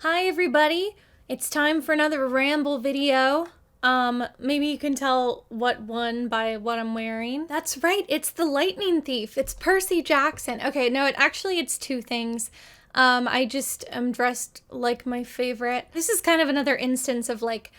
Hi everybody, it's time for another Ramble video. Maybe you can tell what one by what I'm wearing. That's right, it's the lightning thief. It's Percy Jackson. Okay, no, it's two things. I just am dressed like my favorite. This is kind of another instance of like,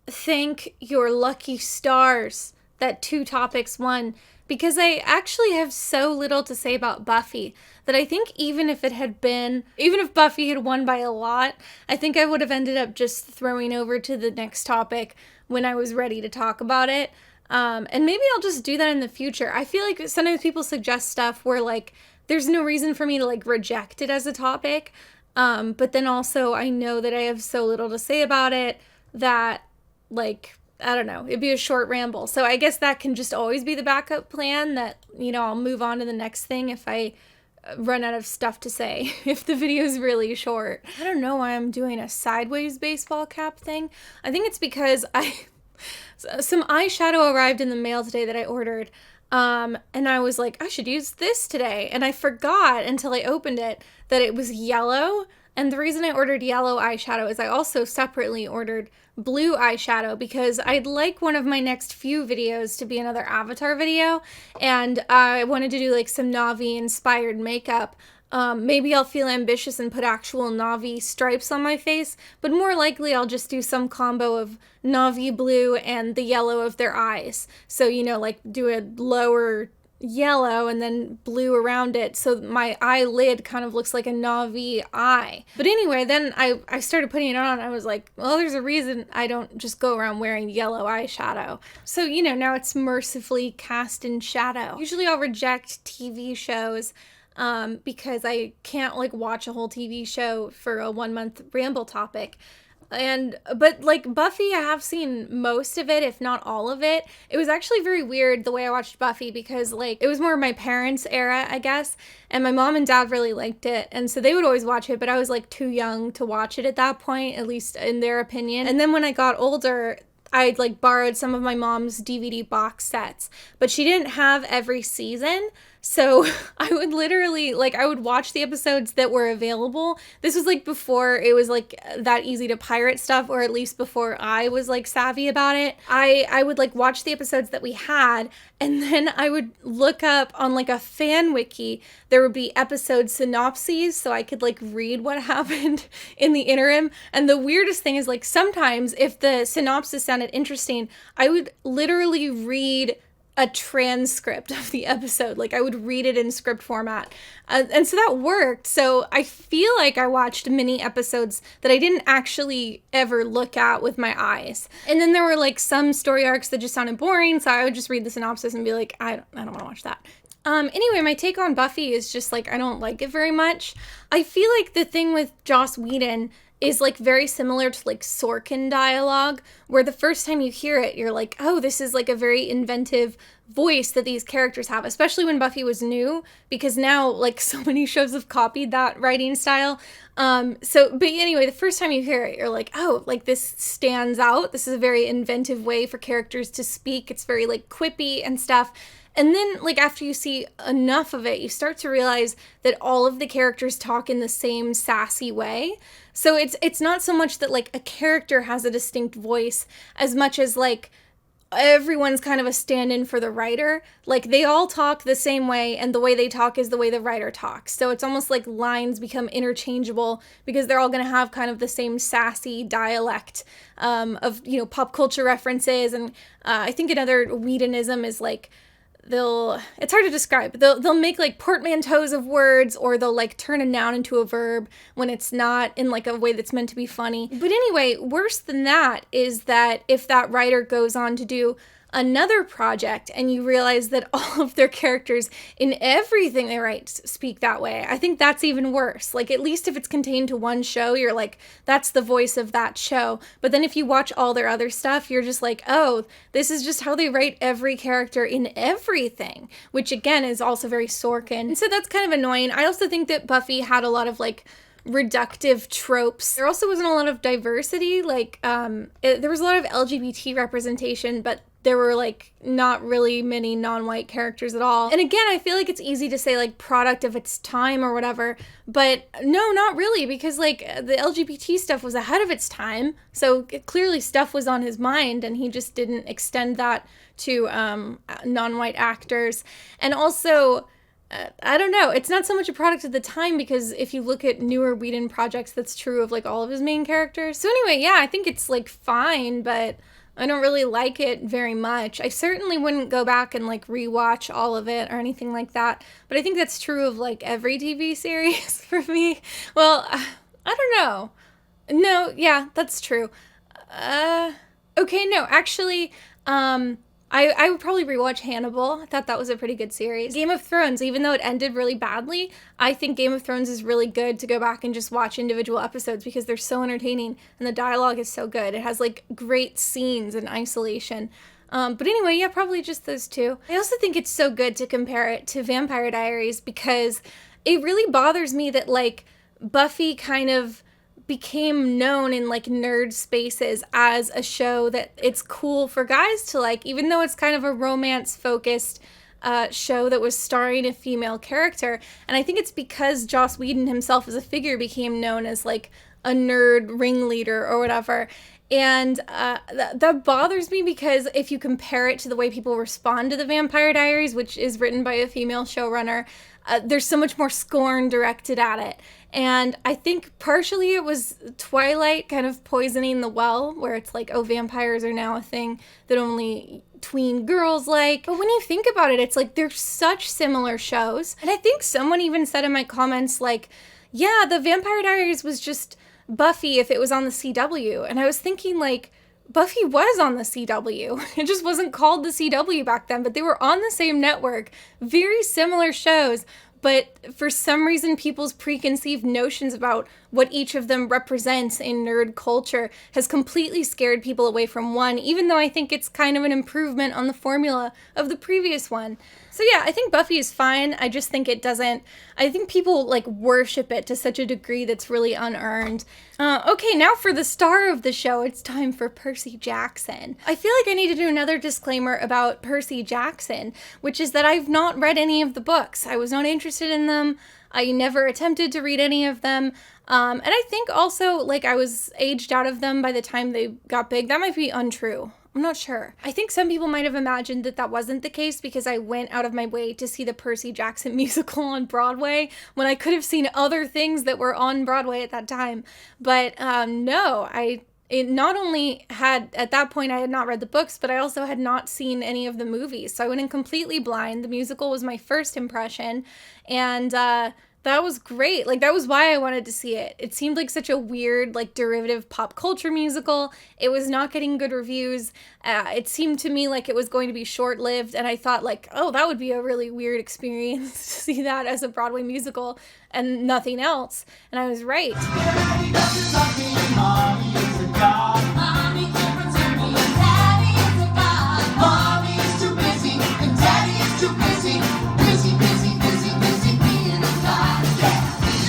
thank your lucky stars that two topics won, because I actually have so little to say about Buffy that I think even if Buffy had won by a lot, I think I would have ended up just throwing over to the next topic when I was ready to talk about it. And maybe I'll just do that in the future. I feel like sometimes people suggest stuff where like there's no reason for me to like reject it as a topic. But then also I know that I have so little to say about it that like, I don't know, it'd be a short ramble. So I guess that can just always be the backup plan that, I'll move on to the next thing if I run out of stuff to say, if the video is really short. I don't know why I'm doing a sideways baseball cap thing. I think it's because some eyeshadow arrived in the mail today that I ordered. And I was like, I should use this today. And I forgot until I opened it that it was yellow. And the reason I ordered yellow eyeshadow is I also separately ordered blue eyeshadow because I'd like one of my next few videos to be another Avatar video. And I wanted to do like some Na'vi inspired makeup. Maybe I'll feel ambitious and put actual Na'vi stripes on my face, but more likely I'll just do some combo of Na'vi blue and the yellow of their eyes. So, like do a lower yellow and then blue around it, so my eyelid kind of looks like a Na'vi eye. But anyway, then I started putting it on. I was like, well, there's a reason I don't just go around wearing yellow eyeshadow. So, now it's mercifully cast in shadow. Usually I'll reject TV shows because I can't like watch a whole TV show for a 1-month ramble topic. But like Buffy, I have seen most of it, if not all of it. It was actually very weird the way I watched Buffy because like it was more my parents' era, I guess, and my mom and dad really liked it, and so they would always watch it, but I was like too young to watch it at that point, at least in their opinion. And then when I got older, I'd like borrowed some of my mom's DVD box sets, but she didn't have every season. So I would literally, like, I would watch the episodes that were available. This was like before it was like that easy to pirate stuff, or at least before I was like savvy about it. I would like watch the episodes that we had, and then I would look up on like a fan wiki. There would be episode synopses so I could like read what happened in the interim. And the weirdest thing is like sometimes if the synopsis sounded interesting, I would literally read a transcript of the episode. Like I would read it in script format. And so that worked. So I feel like I watched mini episodes that I didn't actually ever look at with my eyes. And then there were like some story arcs that just sounded boring. So I would just read the synopsis and be like, I don't want to watch that. Anyway, my take on Buffy is just like, I don't like it very much. I feel like the thing with Joss Whedon is like very similar to like Sorkin dialogue, where the first time you hear it, you're like, oh, this is like a very inventive voice that these characters have, especially when Buffy was new, because now like so many shows have copied that writing style. But anyway, the first time you hear it, you're like, oh, like this stands out. This is a very inventive way for characters to speak. It's very like quippy and stuff. And then, like, after you see enough of it, you start to realize that all of the characters talk in the same sassy way. So it's not so much that, like, a character has a distinct voice as much as, like, everyone's kind of a stand-in for the writer. Like, they all talk the same way, and the way they talk is the way the writer talks. So it's almost like lines become interchangeable because they're all going to have kind of the same sassy dialect of, pop culture references. And I think another Whedonism is, like, it's hard to describe, but they'll make like portmanteaus of words, or they'll like turn a noun into a verb when it's not in like a way that's meant to be funny. But anyway, worse than that is that if that writer goes on to do another project and you realize that all of their characters in everything they write speak that way, I think that's even worse. Like, at least if it's contained to one show, you're like, that's the voice of that show. But then if you watch all their other stuff, you're just like, oh, this is just how they write every character in everything, which again is also very Sorkin. And so that's kind of annoying. I also think that Buffy had a lot of like reductive tropes. There also wasn't a lot of diversity. Like there was a lot of LGBT representation, but there were like not really many non-white characters at all. And again, I feel like it's easy to say like product of its time or whatever, but no, not really, because like the LGBT stuff was ahead of its time. So clearly stuff was on his mind, and he just didn't extend that to non-white actors. And also, I don't know, it's not so much a product of the time, because if you look at newer Whedon projects, that's true of like all of his main characters. So anyway, yeah, I think it's like fine, but I don't really like it very much. I certainly wouldn't go back and like rewatch all of it or anything like that, but I think that's true of like every TV series for me. Well, I don't know. No, yeah, that's true. Okay, no, actually, I would probably rewatch Hannibal. I thought that was a pretty good series. Game of Thrones, even though it ended really badly, I think Game of Thrones is really good to go back and just watch individual episodes, because they're so entertaining and the dialogue is so good. It has like great scenes in isolation. But anyway, yeah, probably just those two. I also think it's so good to compare it to Vampire Diaries, because it really bothers me that like Buffy kind of became known in like nerd spaces as a show that it's cool for guys to like, even though it's kind of a romance focused show that was starring a female character. And I think it's because Joss Whedon himself as a figure became known as like a nerd ringleader or whatever. And that bothers me, because if you compare it to the way people respond to the Vampire Diaries, which is written by a female showrunner, there's so much more scorn directed at it. And I think partially it was Twilight kind of poisoning the well, where it's like, oh, vampires are now a thing that only tween girls like. But when you think about it, it's like they're such similar shows. And I think someone even said in my comments like, yeah, the Vampire Diaries was just Buffy if it was on the CW. And I was thinking like, Buffy was on the CW. It just wasn't called the CW back then, but they were on the same network. Very similar shows, but for some reason people's preconceived notions about what each of them represents in nerd culture has completely scared people away from one, even though I think it's kind of an improvement on the formula of the previous one. So yeah, I think Buffy is fine. I just think it doesn't, I think people like worship it to such a degree that's really unearned. Okay, now for the star of the show, it's time for Percy Jackson. I feel like I need to do another disclaimer about Percy Jackson, which is that I've not read any of the books. I was not interested in them. I never attempted to read any of them. And I think also like I was aged out of them by the time they got big. That might be untrue. I'm not sure. I think some people might have imagined that that wasn't the case because I went out of my way to see the Percy Jackson musical on Broadway when I could have seen other things that were on Broadway at that time. But no, it not only had, at that point I had not read the books, but I also had not seen any of the movies. So I went in completely blind. The musical was my first impression, and that was great. Like, that was why I wanted to see it. It seemed like such a weird, like, derivative pop culture musical. It was not getting good reviews. It seemed to me like it was going to be short-lived, and I thought, like, oh, that would be a really weird experience to see that as a Broadway musical and nothing else. And I was right.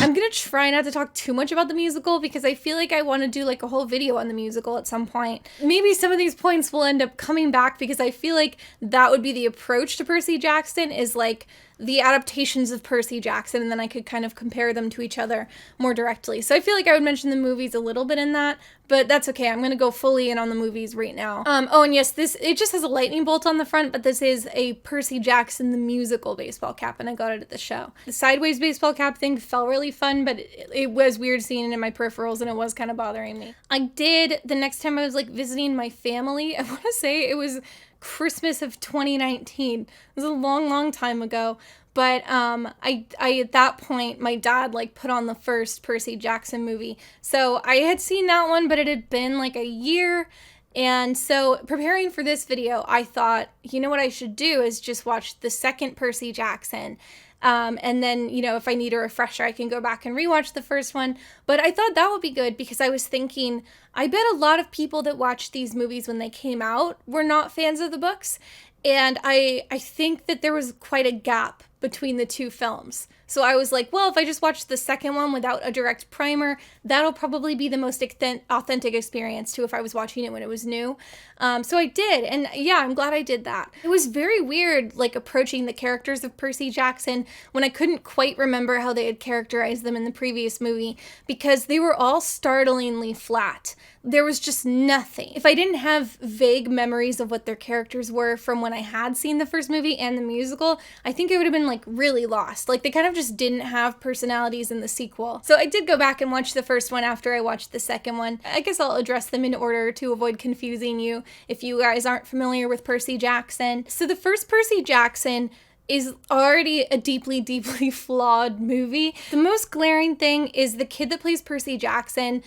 I'm gonna try not to talk too much about the musical because I feel like I want to do like a whole video on the musical at some point. Maybe some of these points will end up coming back because I feel like that would be the approach to Percy Jackson, is like the adaptations of Percy Jackson, and then I could kind of compare them to each other more directly. So I feel like I would mention the movies a little bit in that, but that's okay. I'm going to go fully in on the movies right now. Oh, and yes, it just has a lightning bolt on the front, but this is a Percy Jackson the Musical baseball cap, and I got it at the show. The sideways baseball cap thing felt really fun, but it was weird seeing it in my peripherals, and it was kind of bothering me. I did, the next time I was like visiting my family, I want to say it was Christmas of 2019. It was a long, long time ago. But I at that point, my dad like put on the first Percy Jackson movie. So I had seen that one, but it had been like a year. And so preparing for this video, I thought, you know what I should do is just watch the second Percy Jackson. And then, you know, if I need a refresher, I can go back and rewatch the first one. But I thought that would be good because I was thinking, I bet a lot of people that watched these movies when they came out were not fans of the books. And I think that there was quite a gap between the two films. So I was like, well, if I just watch the second one without a direct primer, that'll probably be the most authentic experience too if I was watching it when it was new. So I did, and yeah, I'm glad I did that. It was very weird, like, approaching the characters of Percy Jackson when I couldn't quite remember how they had characterized them in the previous movie, because they were all startlingly flat. There was just nothing. If I didn't have vague memories of what their characters were from when I had seen the first movie and the musical, I think I would have been, like, really lost. Like, they kind of just didn't have personalities in the sequel. So I did go back and watch the first one after I watched the second one. I guess I'll address them in order to avoid confusing you if you guys aren't familiar with Percy Jackson. So the first Percy Jackson is already a deeply, deeply flawed movie. The most glaring thing is the kid that plays Percy Jackson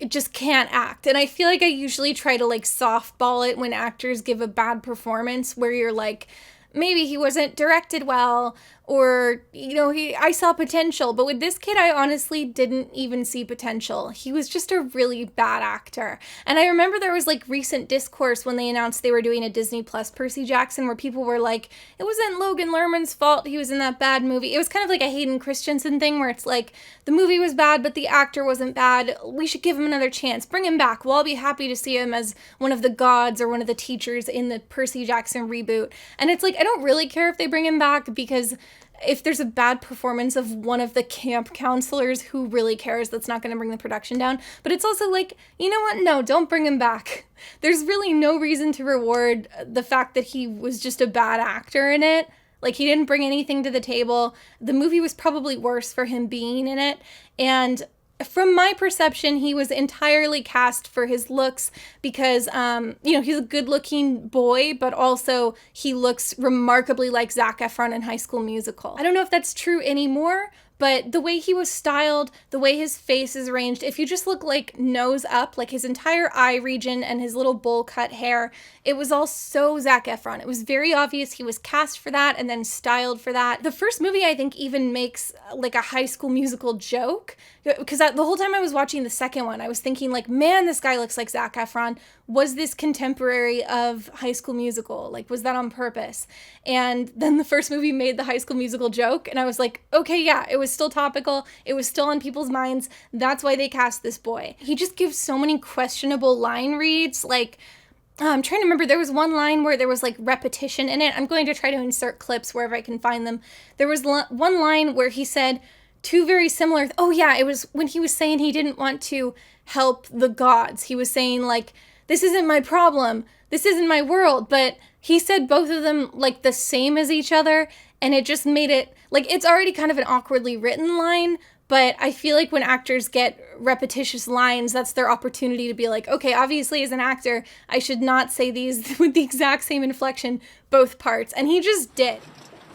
just can't act. And I feel like I usually try to, like, softball it when actors give a bad performance, where you're like, maybe he wasn't directed well, or, you know, I saw potential. But with this kid, I honestly didn't even see potential. He was just a really bad actor. And I remember there was, like, recent discourse when they announced they were doing a Disney Plus Percy Jackson, where people were like, it wasn't Logan Lerman's fault he was in that bad movie. It was kind of like a Hayden Christensen thing, where it's like, the movie was bad, but the actor wasn't bad. We should give him another chance. Bring him back. We'll all be happy to see him as one of the gods or one of the teachers in the Percy Jackson reboot. And it's like, I don't really care if they bring him back, because if there's a bad performance of one of the camp counselors, who really cares? That's not going to bring the production down. But it's also like, you know what? No, don't bring him back. There's really no reason to reward the fact that he was just a bad actor in it. Like, he didn't bring anything to the table. The movie was probably worse for him being in it. And from my perception, he was entirely cast for his looks because, you know, he's a good-looking boy, but also he looks remarkably like Zac Efron in High School Musical. I don't know if that's true anymore, but the way he was styled, the way his face is arranged, if you just look, like, nose up, like his entire eye region and his little bowl cut hair, it was all so Zac Efron. It was very obvious he was cast for that and then styled for that. The first movie, I think, even makes, like, a High School Musical joke, because the whole time I was watching the second one, I was thinking, like, man, this guy looks like Zac Efron. Was this contemporary of High School Musical? Like, was that on purpose? And then the first movie made the High School Musical joke, and I was like, okay, yeah, it was still topical. It was still on people's minds. That's why they cast this boy. He just gives so many questionable line reads. Like, I'm trying to remember, there was one line where there was, like, repetition in it. I'm going to try to insert clips wherever I can find them. There was one line where he said two very similar, oh yeah, it was when he was saying he didn't want to help the gods. He was saying, like, this isn't my problem, this isn't my world, but he said both of them, like, the same as each other, and it just made it, like, it's already kind of an awkwardly written line, but I feel like when actors get repetitious lines, that's their opportunity to be like, okay, obviously as an actor, I should not say these with the exact same inflection, both parts, and he just did.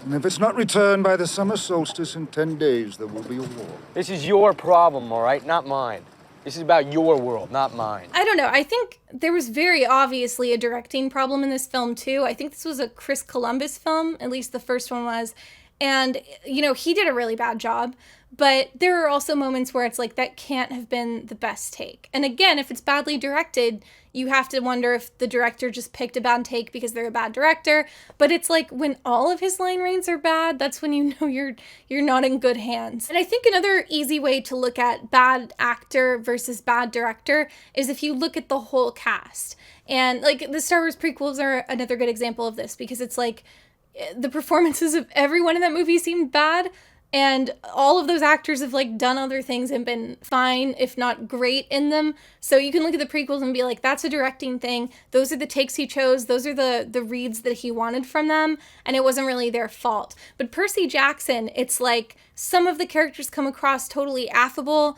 And if it's not returned by the summer solstice in 10 days, there will be a war. This is your problem, all right? Not mine. This is about your world, not mine. I don't know. I think there was very obviously a directing problem in this film, too. I think this was a Chris Columbus film, at least the first one was. And, you know, he did a really bad job. But there are also moments where it's like, that can't have been the best take. And again, if it's badly directed, you have to wonder if the director just picked a bad take because they're a bad director. But it's like, when all of his line reads are bad, that's when you know you're not in good hands. And I think another easy way to look at bad actor versus bad director is if you look at the whole cast. And, like, the Star Wars prequels are another good example of this, because it's like, the performances of everyone in that movie seemed bad, and all of those actors have, like, done other things and been fine, if not great, in them. So you can look at the prequels and be like, that's a directing thing. Those are the takes he chose. Those are the reads that he wanted from them, and it wasn't really their fault. But Percy Jackson, it's like, some of the characters come across totally affable.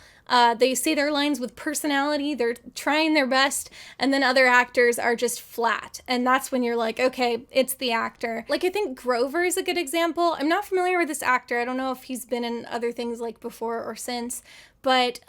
They say their lines with personality. They're trying their best. And then other actors are just flat. And that's when you're like, okay, it's the actor. Like, I think Grover is a good example. I'm not familiar with this actor. I don't know if he's been in other things, like, before or since. But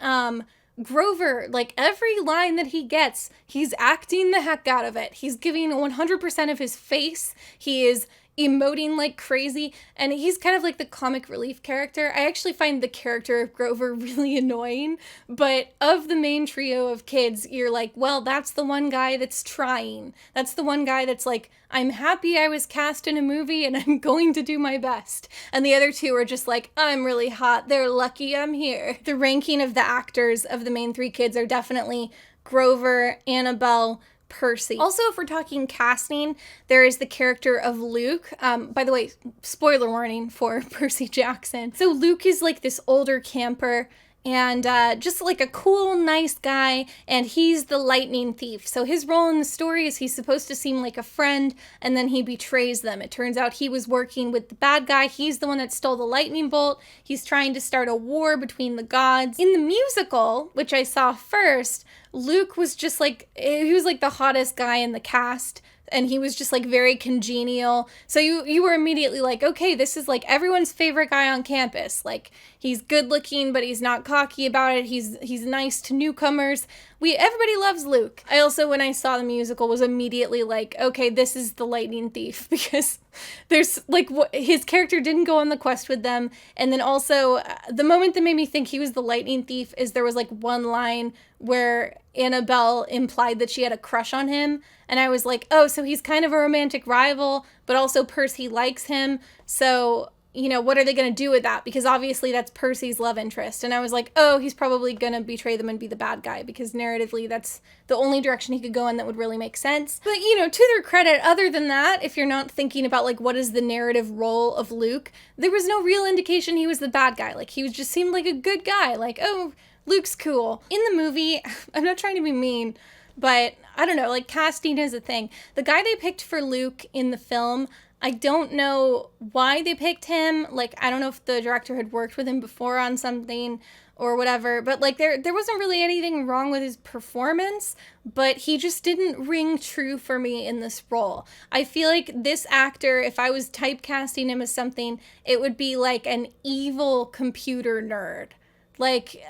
Grover, like, every line that he gets, he's acting the heck out of it. He's giving 100% of his face. He is, emoting like crazy, and he's kind of like the comic relief character. I actually find the character of Grover really annoying, but of the main trio of kids, you're like, well, that's the one guy that's trying. That's the one guy that's like, I'm happy I was cast in a movie and I'm going to do my best. And the other two are just like, I'm really hot. They're lucky I'm here. The ranking of the actors of the main three kids are definitely Grover, Annabelle, Percy. Also, if we're talking casting, there is the character of Luke. By the way, spoiler warning for Percy Jackson. So Luke is like this older camper and just like a cool, nice guy, and he's the lightning thief. So his role in the story is he's supposed to seem like a friend, and then he betrays them. It turns out he was working with the bad guy. He's the one that stole the lightning bolt. He's trying to start a war between the gods. In the musical, which I saw first, Luke was just like, he was like the hottest guy in the cast, and he was just like very congenial. So you were immediately like, okay, this is like everyone's favorite guy on campus. Like, he's good looking, but he's not cocky about it. He's nice to newcomers. Everybody loves Luke. I also, when I saw the musical, was immediately like, okay, this is the lightning thief, because there's like, his character didn't go on the quest with them. And then also the moment that made me think he was the lightning thief is there was like one line where Annabelle implied that she had a crush on him. And I was like, oh, so he's kind of a romantic rival, but also Percy likes him. So, you know, what are they going to do with that? Because obviously that's Percy's love interest. And I was like, oh, he's probably going to betray them and be the bad guy, because narratively that's the only direction he could go in that would really make sense. But, you know, to their credit, other than that, if you're not thinking about like what is the narrative role of Luke, there was no real indication he was the bad guy. Like, he just seemed like a good guy. Like, oh, Luke's cool. In the movie, I'm not trying to be mean, but I don't know, like, casting is a thing. The guy they picked for Luke in the film, I don't know why they picked him. Like, I don't know if the director had worked with him before on something or whatever, but like there wasn't really anything wrong with his performance, but he just didn't ring true for me in this role. I feel like this actor, if I was typecasting him as something, it would be like an evil computer nerd. Like,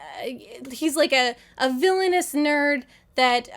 he's like a villainous nerd that,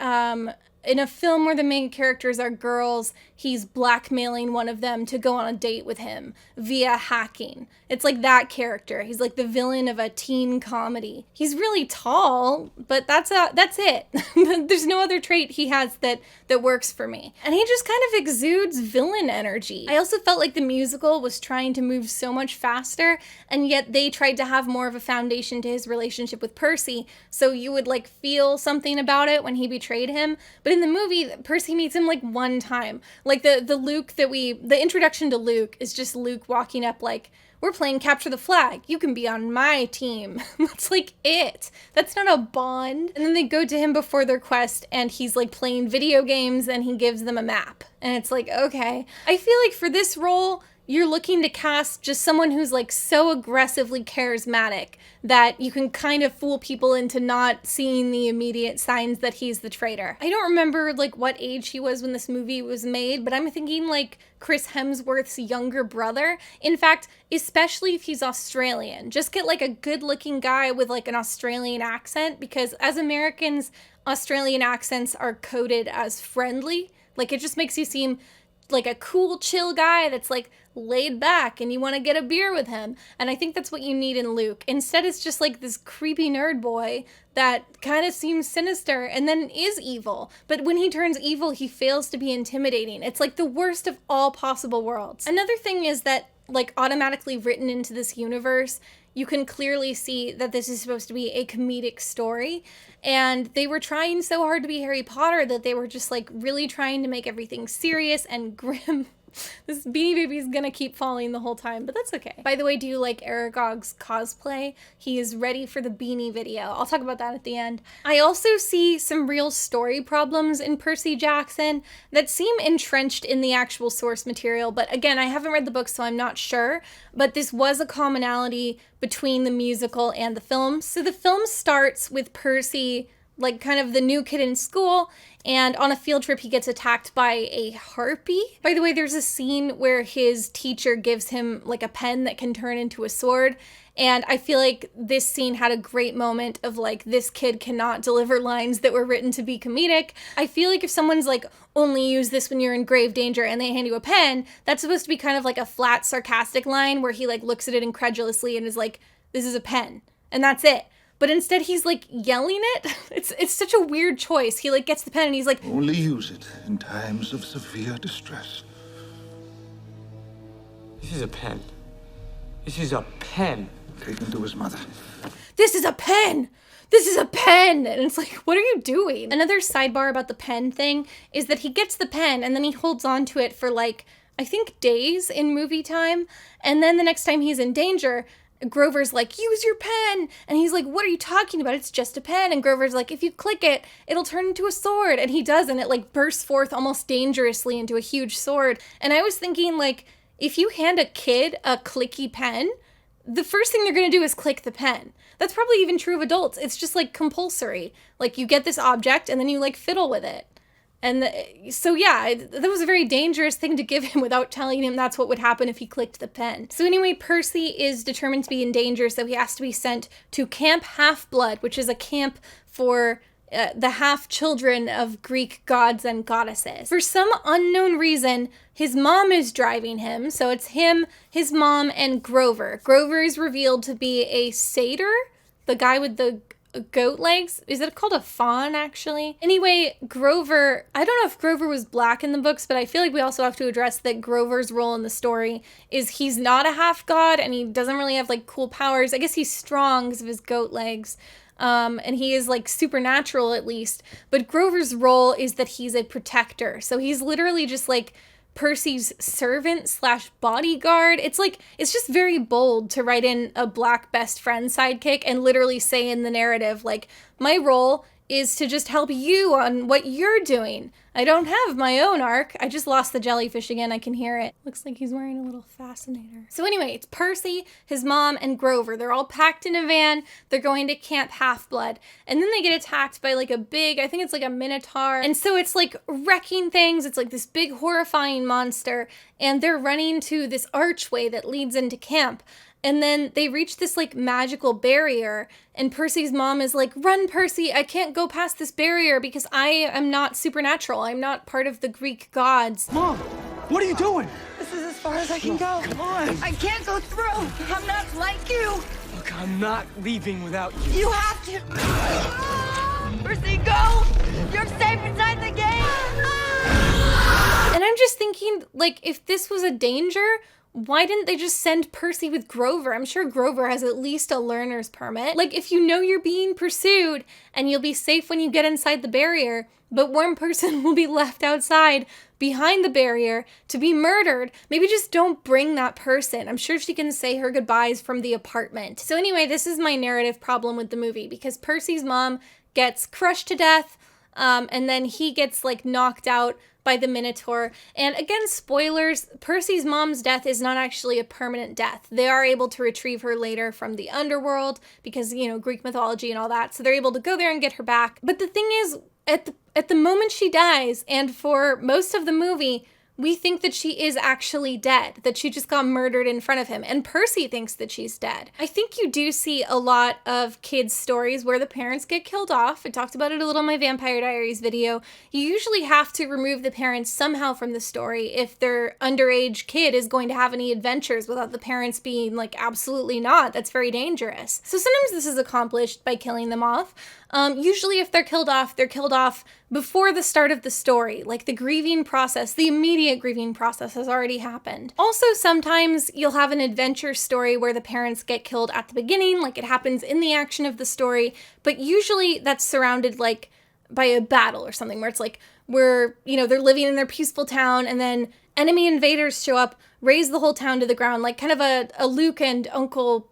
in a film where the main characters are girls, he's blackmailing one of them to go on a date with him via hacking. It's like that character. He's like the villain of a teen comedy. He's really tall, but that's it. There's no other trait he has that works for me. And he just kind of exudes villain energy. I also felt like the musical was trying to move so much faster, and yet they tried to have more of a foundation to his relationship with Percy, so you would like feel something about it when he betrayed him. But in the movie, Percy meets him like one time. Like the introduction to Luke is just Luke walking up like, we're playing capture the flag. You can be on my team. That's like it. That's not a bond. And then they go to him before their quest and he's like playing video games and he gives them a map. And it's like, okay. I feel like for this role, you're looking to cast just someone who's like so aggressively charismatic that you can kind of fool people into not seeing the immediate signs that he's the traitor. I don't remember like what age he was when this movie was made, but I'm thinking like Chris Hemsworth's younger brother. In fact, especially if he's Australian, just get like a good looking guy with like an Australian accent, because as Americans, Australian accents are coded as friendly. Like, it just makes you seem like a cool, chill guy that's like laid back and you want to get a beer with him. And I think that's what you need in Luke. Instead, it's just like this creepy nerd boy that kind of seems sinister and then is evil. But when he turns evil, he fails to be intimidating. It's like the worst of all possible worlds. Another thing is that, like, automatically written into this universe, you can clearly see that this is supposed to be a comedic story. And they were trying so hard to be Harry Potter that they were just like really trying to make everything serious and grim. This Beanie Baby is gonna keep falling the whole time, but that's okay. By the way, do you like Aragog's cosplay? He is ready for the beanie video. I'll talk about that at the end. I also see some real story problems in Percy Jackson that seem entrenched in the actual source material, but again, I haven't read the book, so I'm not sure, but this was a commonality between the musical and the film. So the film starts with Percy like kind of the new kid in school, and on a field trip he gets attacked by a harpy. By the way, there's a scene where his teacher gives him like a pen that can turn into a sword, and I feel like this scene had a great moment of like, this kid cannot deliver lines that were written to be comedic. I feel like if someone's like, only use this when you're in grave danger, and they hand you a pen, that's supposed to be kind of like a flat sarcastic line where he like looks at it incredulously and is like, this is a pen, and that's it. But instead he's like yelling it. It's such a weird choice. He like gets the pen and he's like, Only use it in times of severe distress. This is a pen. This is a pen. Taken to his mother. this is a pen! This is a pen! And it's like, what are you doing? Another sidebar about the pen thing is that he gets the pen and then he holds on to it for like, I think days in movie time. And then the next time he's in danger, Grover's like, use your pen! And he's like, what are you talking about? It's just a pen. And Grover's like, if you click it, it'll turn into a sword. And he does, and it like bursts forth almost dangerously into a huge sword. And I was thinking, like, if you hand a kid a clicky pen, the first thing they're gonna do is click the pen. That's probably even true of adults. It's just like compulsory. Like, you get this object and then you like fiddle with it. And so yeah, that was a very dangerous thing to give him without telling him that's what would happen if he clicked the pen. So anyway, Percy is determined to be in danger, so he has to be sent to Camp Half-Blood, which is a camp for the half-children of Greek gods and goddesses. For some unknown reason, his mom is driving him, so it's him, his mom, and Grover. Grover is revealed to be a satyr, the guy with the goat legs. Is it called a fawn, actually? Anyway, Grover, I don't know if Grover was black in the books, but I feel like we also have to address that Grover's role in the story is he's not a half-god, and he doesn't really have, like, cool powers. I guess he's strong because of his goat legs. And he is like supernatural at least, but Grover's role is that he's a protector. So he's literally just like Percy's servant slash bodyguard. It's like, it's just very bold to write in a black best friend sidekick and literally say in the narrative, like, my role is to just help you on what you're doing. I don't have my own arc. I just lost the jellyfish again. I can hear it. Looks like he's wearing a little fascinator. So anyway, it's Percy, his mom, and Grover. They're all packed in a van. They're going to Camp Half-Blood. And then they get attacked by like a big, I think it's like a minotaur. And so it's like wrecking things. It's like this big horrifying monster. And they're running to this archway that leads into camp. And then they reach this like magical barrier, and Percy's mom is like, run, Percy, I can't go past this barrier because I am not supernatural. I'm not part of the Greek gods. Mom, what are you doing? This is as far as I can go. Come on. I can't go through. I'm not like you. Look, I'm not leaving without you. You have to. Percy, go. You're safe inside the gate. And I'm just thinking, like, if this was a danger, why didn't they just send Percy with Grover? I'm sure Grover has at least a learner's permit. Like, if you know you're being pursued and you'll be safe when you get inside the barrier, but one person will be left outside behind the barrier to be murdered, maybe just don't bring that person. I'm sure she can say her goodbyes from the apartment. So anyway, this is my narrative problem with the movie, because Percy's mom gets crushed to death, and then he gets like knocked out by the Minotaur. And again, spoilers, Percy's mom's death is not actually a permanent death. They are able to retrieve her later from the underworld because, you know, Greek mythology and all that. So they're able to go there and get her back. But the thing is, at the moment she dies, and for most of the movie, we think that she is actually dead, that she just got murdered in front of him, and Percy thinks that she's dead. I think you do see a lot of kids' stories where the parents get killed off. I talked about it a little in my Vampire Diaries video. You usually have to remove the parents somehow from the story if their underage kid is going to have any adventures without the parents being like, absolutely not. That's very dangerous. So sometimes this is accomplished by killing them off. Usually if they're killed off before the start of the story. Like the grieving process, the immediate grieving process has already happened. Also, sometimes you'll have an adventure story where the parents get killed at the beginning, like it happens in the action of the story, but usually that's surrounded like by a battle or something where it's like, where, you know, they're living in their peaceful town and then enemy invaders show up, raze the whole town to the ground, like kind of a Luke and Uncle...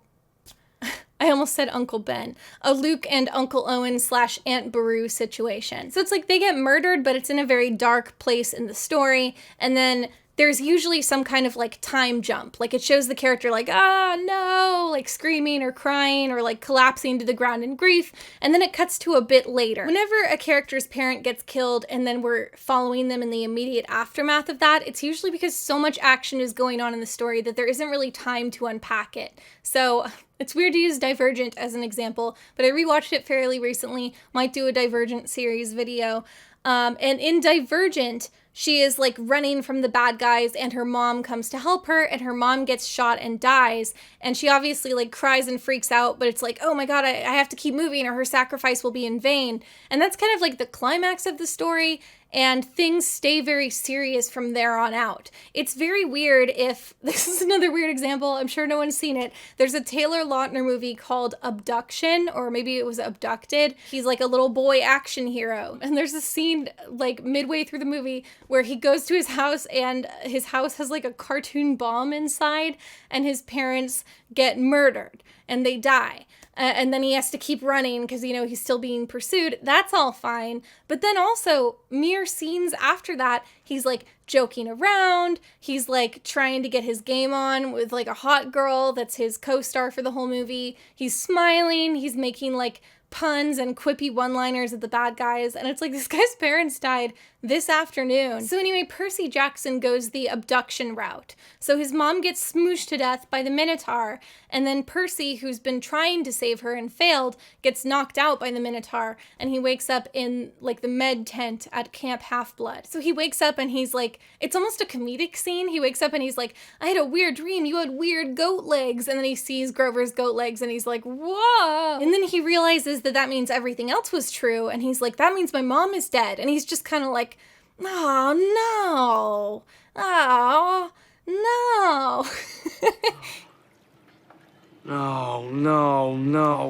I almost said Uncle Ben. A Luke and Uncle Owen / Aunt Beru situation. So it's like they get murdered, but it's in a very dark place in the story. And then there's usually some kind of like time jump. Like it shows the character like, ah, no, like screaming or crying or like collapsing to the ground in grief. And then it cuts to a bit later. Whenever a character's parent gets killed and then we're following them in the immediate aftermath of that, it's usually because so much action is going on in the story that there isn't really time to unpack it. So it's weird to use Divergent as an example, but I rewatched it fairly recently. Might do a Divergent series video. And in Divergent, she is like running from the bad guys and her mom comes to help her and her mom gets shot and dies. And she obviously like cries and freaks out, but it's like, oh my God, I have to keep moving or her sacrifice will be in vain. And that's kind of like the climax of the story. And things stay very serious from there on out. It's very weird if, this is another weird example, I'm sure no one's seen it. There's a Taylor Lautner movie called Abduction, or maybe it was Abducted. He's like a little boy action hero. And there's a scene like midway through the movie where he goes to his house and his house has like a cartoon bomb inside and his parents get murdered and they die. And then he has to keep running because, you know, he's still being pursued. That's all fine. But then also, mere scenes after that, he's like joking around. He's like trying to get his game on with like a hot girl that's his co-star for the whole movie. He's smiling. He's making like puns and quippy one-liners at the bad guys. And it's like, this guy's parents died this afternoon. So anyway, Percy Jackson goes the abduction route. So his mom gets smooshed to death by the Minotaur, and then Percy, who's been trying to save her and failed, gets knocked out by the Minotaur, and he wakes up in like the med tent at Camp Half-Blood. So he wakes up and he's like, it's almost a comedic scene. He wakes up and he's like, I had a weird dream. You had weird goat legs. And then he sees Grover's goat legs and he's like, whoa. And then he realizes that that means everything else was true. And he's like, that means my mom is dead. And he's just kind of like, oh, no. Oh, no.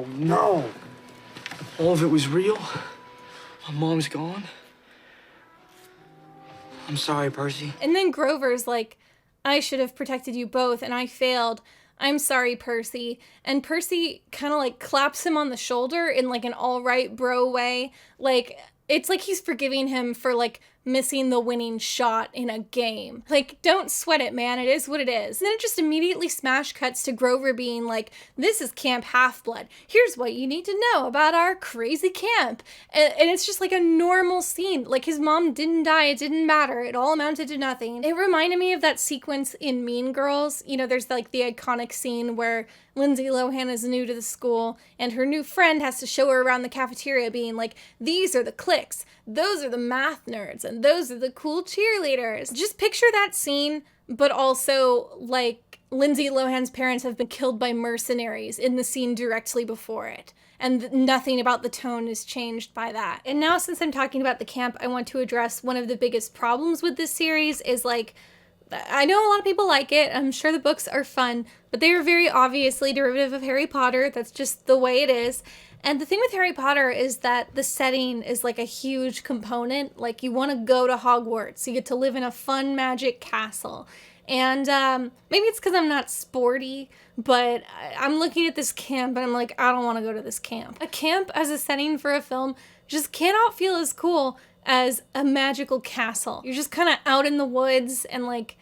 No. All of it was real? My mom's gone? I'm sorry, Percy. And then Grover's like, I should have protected you both and I failed. I'm sorry, Percy. And Percy kind of like claps him on the shoulder in like an all right bro way. Like, it's like he's forgiving him for like missing the winning shot in a game. Like, don't sweat it, man. It is what it is. And then it just immediately smash cuts to Grover being like, this is Camp Half-Blood. Here's what you need to know about our crazy camp. And it's just like a normal scene. Like, his mom didn't die. It didn't matter. It all amounted to nothing. It reminded me of that sequence in Mean Girls. You know, there's like the iconic scene where Lindsay Lohan is new to the school and her new friend has to show her around the cafeteria being like, these are the cliques, those are the math nerds, and those are the cool cheerleaders. Just picture that scene, but also like Lindsay Lohan's parents have been killed by mercenaries in the scene directly before it. And nothing about the tone is changed by that. And now since I'm talking about the camp, I want to address one of the biggest problems with this series is like, I know a lot of people like it. I'm sure the books are fun, but they are very obviously derivative of Harry Potter. That's just the way it is. And the thing with Harry Potter is that the setting is like a huge component. Like you want to go to Hogwarts. You get to live in a fun magic castle. And maybe it's because I'm not sporty, but I'm looking at this camp and I'm like, I don't want to go to this camp. A camp as a setting for a film just cannot feel as cool as a magical castle. You're just kind of out in the woods and like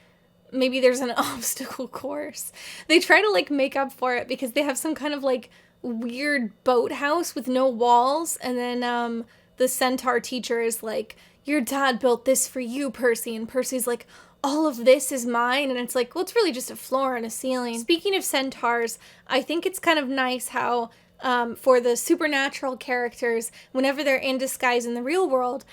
maybe there's an obstacle course. They try to like make up for it because they have some kind of like weird boathouse with no walls, and then the centaur teacher is like, your dad built this for you, Percy, and Percy's like, all of this is mine, and it's like, well, it's really just a floor and a ceiling. Speaking of centaurs, I think it's kind of nice how for the supernatural characters, whenever they're in disguise in the real world,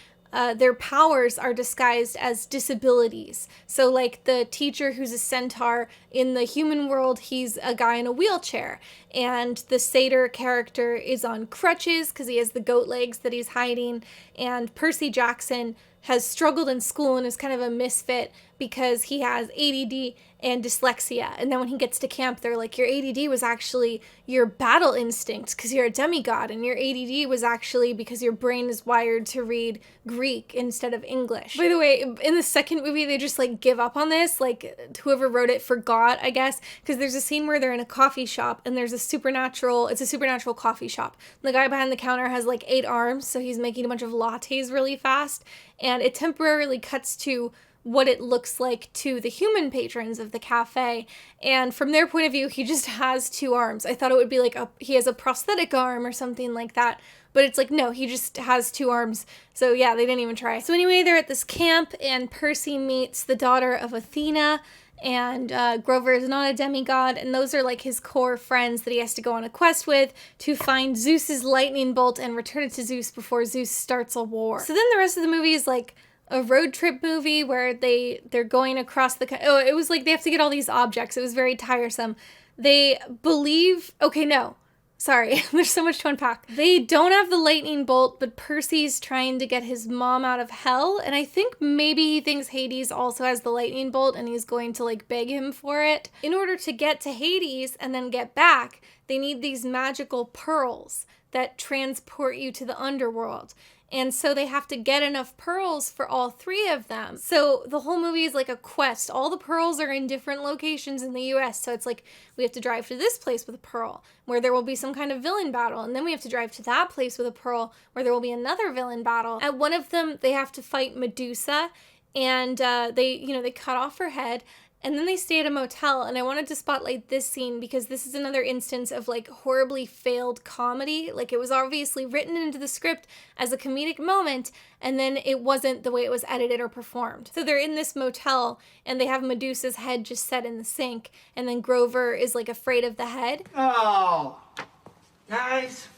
their powers are disguised as disabilities. So like the teacher who's a centaur in the human world, he's a guy in a wheelchair. And the satyr character is on crutches because he has the goat legs that he's hiding. And Percy Jackson has struggled in school and is kind of a misfit because he has ADD and dyslexia. And then when he gets to camp, they're like, your ADD was actually your battle instinct because you're a demigod, and your ADD was actually because your brain is wired to read Greek instead of English. By the way, in the second movie, they just like give up on this. Like whoever wrote it forgot, I guess, because there's a scene where they're in a coffee shop and there's it's a supernatural coffee shop. The guy behind the counter has like 8 arms, so he's making a bunch of lattes really fast. And it temporarily cuts to what it looks like to the human patrons of the cafe. And from their point of view, he just has 2 arms. I thought it would be like he has a prosthetic arm or something like that. But it's like, no, he just has 2 arms. So yeah, they didn't even try. So anyway, they're at this camp and Percy meets the daughter of Athena, and Grover is not a demigod, and those are like his core friends that he has to go on a quest with to find Zeus's lightning bolt and return it to Zeus before Zeus starts a war. So then the rest of the movie is like a road trip movie where they're going across the it was like they have to get all these objects. It was very tiresome. They believe, okay, no, sorry, there's so much to unpack. They don't have the lightning bolt, but Percy's trying to get his mom out of hell, and I think maybe he thinks Hades also has the lightning bolt and he's going to like beg him for it. In order to get to Hades and then get back, they need these magical pearls that transport you to the underworld. And so they have to get enough pearls for all 3 of them. So the whole movie is like a quest. All the pearls are in different locations in the US. So it's like we have to drive to this place with a pearl where there will be some kind of villain battle. And then we have to drive to that place with a pearl where there will be another villain battle. At one of them, they have to fight Medusa, and they cut off her head. And then they stay at a motel, and I wanted to spotlight this scene because this is another instance of like horribly failed comedy. Like it was obviously written into the script as a comedic moment, and then it wasn't the way it was edited or performed. So they're in this motel, and they have Medusa's head just set in the sink, and then Grover is like afraid of the head. Oh, guys,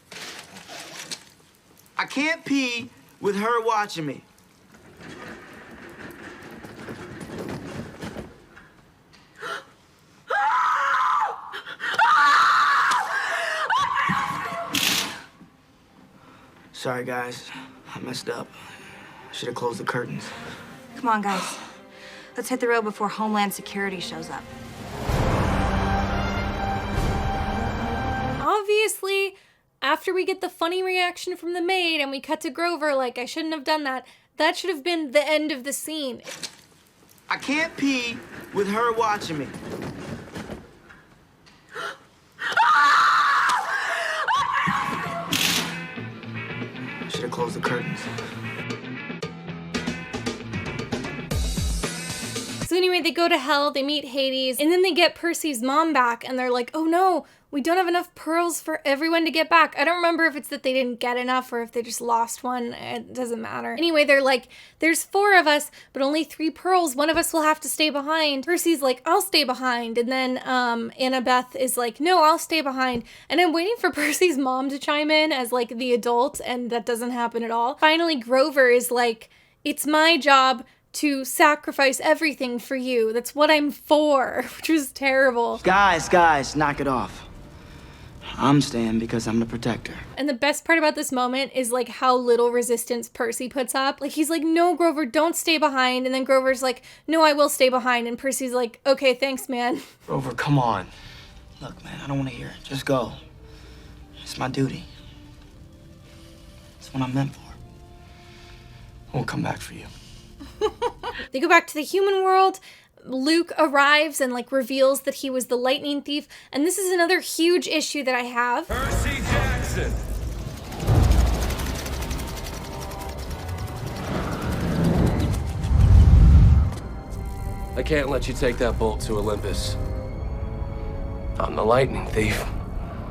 I can't pee with her watching me. Sorry, guys. I messed up. I should have closed the curtains. Come on, guys. Let's hit the road before Homeland Security shows up. Obviously, after we get the funny reaction from the maid and we cut to Grover, like, I shouldn't have done that. That should have been the end of the scene. I can't pee with her watching me. Should have closed the curtains. So anyway, they go to hell, they meet Hades, and then they get Percy's mom back, and they're like, oh no, we don't have enough pearls for everyone to get back. I don't remember if it's that they didn't get enough or if they just lost one. It doesn't matter. Anyway, they're like, there's 4 of us, but only 3 pearls. One of us will have to stay behind. Percy's like, I'll stay behind. And then Annabeth is like, no, I'll stay behind. And I'm waiting for Percy's mom to chime in as like the adult, and that doesn't happen at all. Finally, Grover is like, it's my job to sacrifice everything for you. That's what I'm for, which was terrible. Guys, knock it off. I'm staying because I'm the protector. And the best part about this moment is like how little resistance Percy puts up. Like he's like, no, Grover, don't stay behind. And then Grover's like, no, I will stay behind. And Percy's like, okay, thanks, man. Grover, come on. Look, man, I don't want to hear it. Just go. It's my duty. It's what I'm meant for. I will come back for you. They go back to the human world. Luke arrives and like reveals that he was the lightning thief. And this is another huge issue that I have. Percy Jackson. I can't let you take that bolt to Olympus. I'm the lightning thief.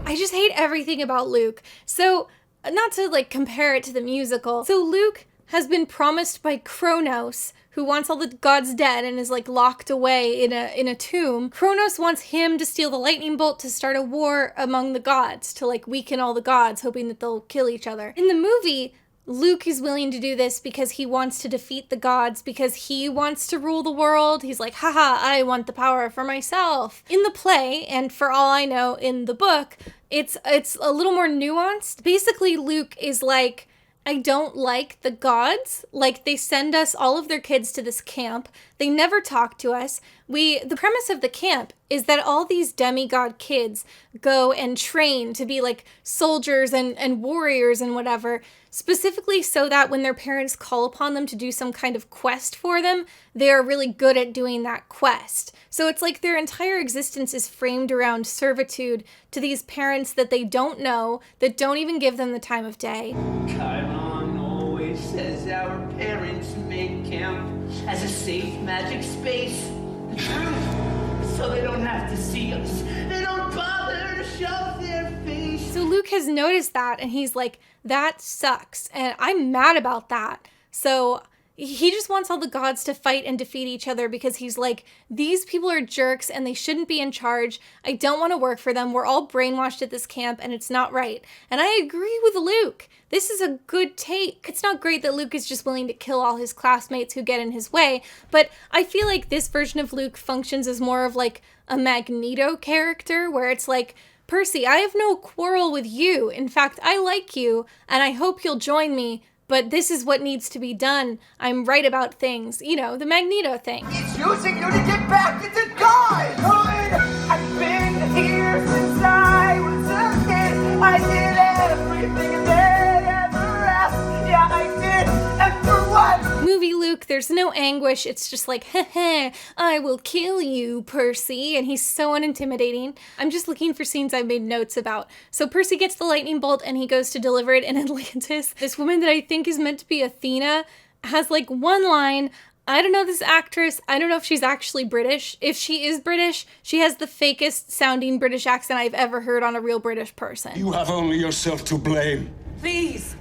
I just hate everything about Luke. So, not to like compare it to the musical. So Luke has been promised by Kronos, who wants all the gods dead and is like locked away in a tomb. Kronos wants him to steal the lightning bolt to start a war among the gods, to like weaken all the gods, hoping that they'll kill each other. In the movie, Luke is willing to do this because he wants to defeat the gods, because he wants to rule the world. He's like, haha, I want the power for myself. In the play, and for all I know in the book, it's a little more nuanced. Basically, Luke is like, I don't like the gods. Like, they send us, all of their kids, to this camp. They never talk to us. The premise of the camp is that all these demigod kids go and train to be like soldiers and warriors and whatever, specifically so that when their parents call upon them to do some kind of quest for them, they are really good at doing that quest. So it's like their entire existence is framed around servitude to these parents that they don't know, that don't even give them the time of day. Chiron always always says our parents made camp as a safe magic space. The truth, so they don't have to see us. They don't bother to show their face. So Luke has noticed that, and he's like, that sucks, and I'm mad about that. So he just wants all the gods to fight and defeat each other because he's like, these people are jerks and they shouldn't be in charge. I don't want to work for them. We're all brainwashed at this camp and it's not right. And I agree with Luke. This is a good take. It's not great that Luke is just willing to kill all his classmates who get in his way, but I feel like this version of Luke functions as more of like a Magneto character where it's like, Percy, I have no quarrel with you. In fact, I like you and I hope you'll join me. But this is what needs to be done. I'm right about things. You know, the Magneto thing. It's using you to get back into God! Good! I've been here since I was a kid. I did everything they ever asked. Yeah, I did. And for what? Movie Luke, there's no anguish. It's just like, heh, I will kill you, Percy. And he's so unintimidating. I'm just looking for scenes I've made notes about. So Percy gets the lightning bolt and he goes to deliver it in Atlantis. This woman that I think is meant to be Athena has like one line. I don't know this actress. I don't know if she's actually British. If she is British, she has the fakest sounding British accent I've ever heard on a real British person. You have only yourself to blame. Please.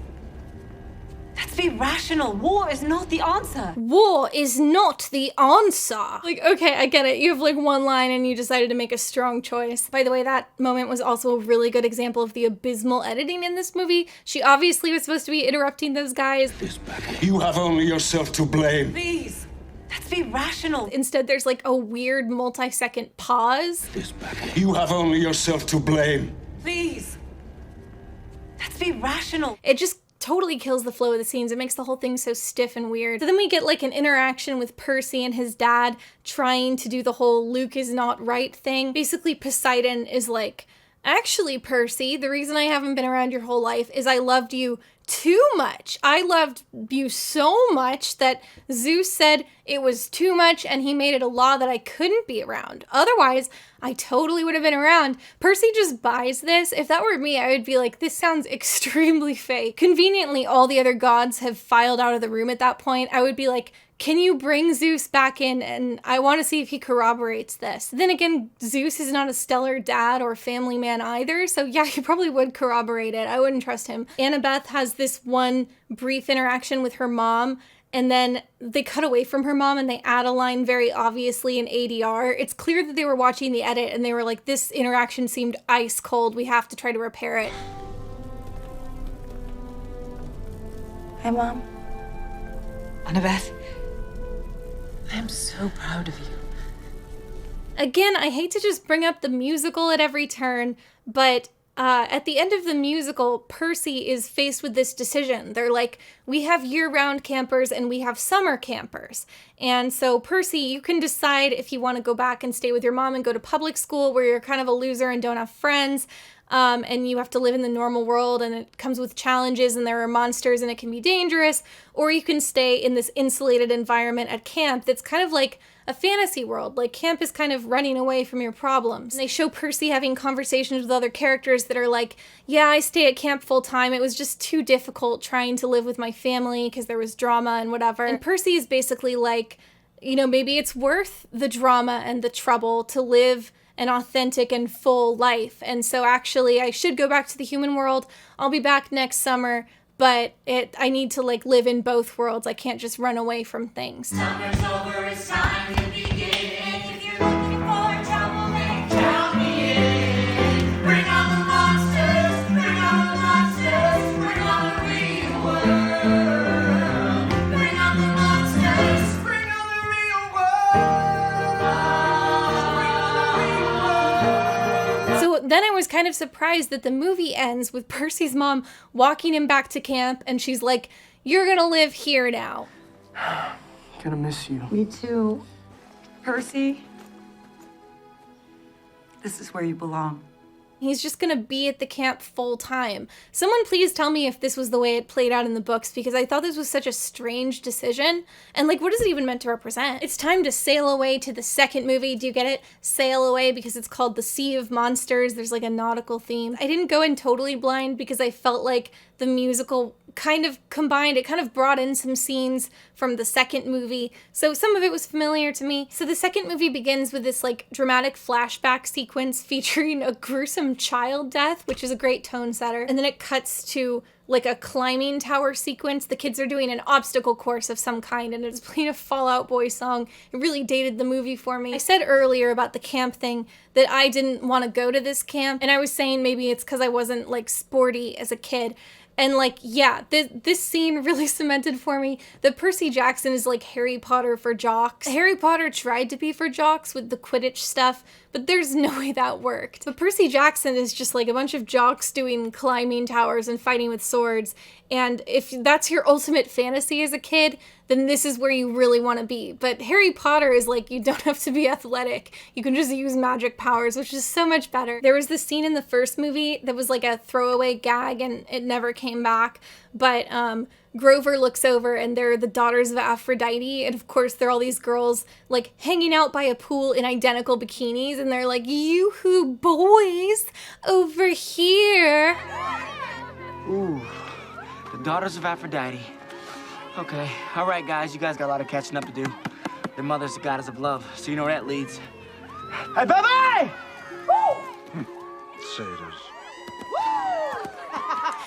Let's be rational. War is not the answer. War is not the answer. Like, okay, I get it. You have like one line and you decided to make a strong choice. By the way, that moment was also a really good example of the abysmal editing in this movie. She obviously was supposed to be interrupting those guys. You have only yourself to blame. Please. Let's be rational. Instead, there's like a weird multi-second pause. You have only yourself to blame. Please. Let's be rational. It just totally kills the flow of the scenes. It makes the whole thing so stiff and weird. So then we get like an interaction with Percy and his dad trying to do the whole Luke is not right thing. Basically, Poseidon is like, actually, Percy, the reason I haven't been around your whole life is I loved you too much. I loved you so much that Zeus said it was too much and he made it a law that I couldn't be around. Otherwise, I totally would have been around. Percy just buys this. If that were me, I would be like, this sounds extremely fake. Conveniently, all the other gods have filed out of the room at that point. I would be like, can you bring Zeus back in? And I want to see if he corroborates this. Then again, Zeus is not a stellar dad or family man either. So yeah, he probably would corroborate it. I wouldn't trust him. Annabeth has this one brief interaction with her mom, and then they cut away from her mom and they add a line very obviously in ADR. It's clear that they were watching the edit and they were like, this interaction seemed ice cold. We have to try to repair it. Hi, Mom. Annabeth. I'm so proud of you. Again, I hate to just bring up the musical at every turn, but at the end of the musical, Percy is faced with this decision. They're like, we have year-round campers and we have summer campers. And so, Percy, you can decide if you want to go back and stay with your mom and go to public school where you're kind of a loser and don't have friends, and you have to live in the normal world and it comes with challenges and there are monsters and it can be dangerous, or you can stay in this insulated environment at camp that's kind of like a fantasy world. Like, camp is kind of running away from your problems. And they show Percy having conversations with other characters that are like, yeah, I stay at camp full time. It was just too difficult trying to live with my family because there was drama and whatever. And Percy is basically like, you know, maybe it's worth the drama and the trouble to live an authentic and full life. And so actually I should go back to the human world. I'll be back next summer, but I need to like live in both worlds. I can't just run away from things. Summer's over, it's time to begin. If you're looking for trouble, then count me in. Bring on the monsters, bring on the monsters, bring on the real world. Bring on the monsters, bring on the real world. So then I was kind of surprised that the movie ends with Percy's mom walking him back to camp and she's like, you're gonna live here now. Gonna miss you. Me too. Percy, this is where you belong. He's just gonna be at the camp full time. Someone please tell me if this was the way it played out in the books, because I thought this was such a strange decision. And like, what is it even meant to represent? It's time to sail away to the second movie. Do you get it? Sail away because it's called The Sea of Monsters. There's like a nautical theme. I didn't go in totally blind because I felt like the musical kind of combined, it kind of brought in some scenes from the second movie. So some of it was familiar to me. So the second movie begins with this like dramatic flashback sequence featuring a gruesome child death, which is a great tone setter. And then it cuts to like a climbing tower sequence. The kids are doing an obstacle course of some kind, and it's playing a Fall Out Boy song. It really dated the movie for me. I said earlier about the camp thing that I didn't want to go to this camp, and I was saying maybe it's because I wasn't like sporty as a kid. And like, yeah, this scene really cemented for me that Percy Jackson is like Harry Potter for jocks. Harry Potter tried to be for jocks with the Quidditch stuff, but there's no way that worked. But Percy Jackson is just like a bunch of jocks doing climbing towers and fighting with swords. And if that's your ultimate fantasy as a kid, then this is where you really want to be. But Harry Potter is like, you don't have to be athletic. You can just use magic powers, which is so much better. There was this scene in the first movie that was like a throwaway gag and it never came back. But Grover looks over and they're the daughters of Aphrodite. And of course, there are all these girls like hanging out by a pool in identical bikinis. And they're like, yoo-hoo boys over here. Ooh, the daughters of Aphrodite. Okay, all right, guys, you guys got a lot of catching up to do. Their mother's the goddess of love, so you know where that leads. Hey, Buffy! Satyrs.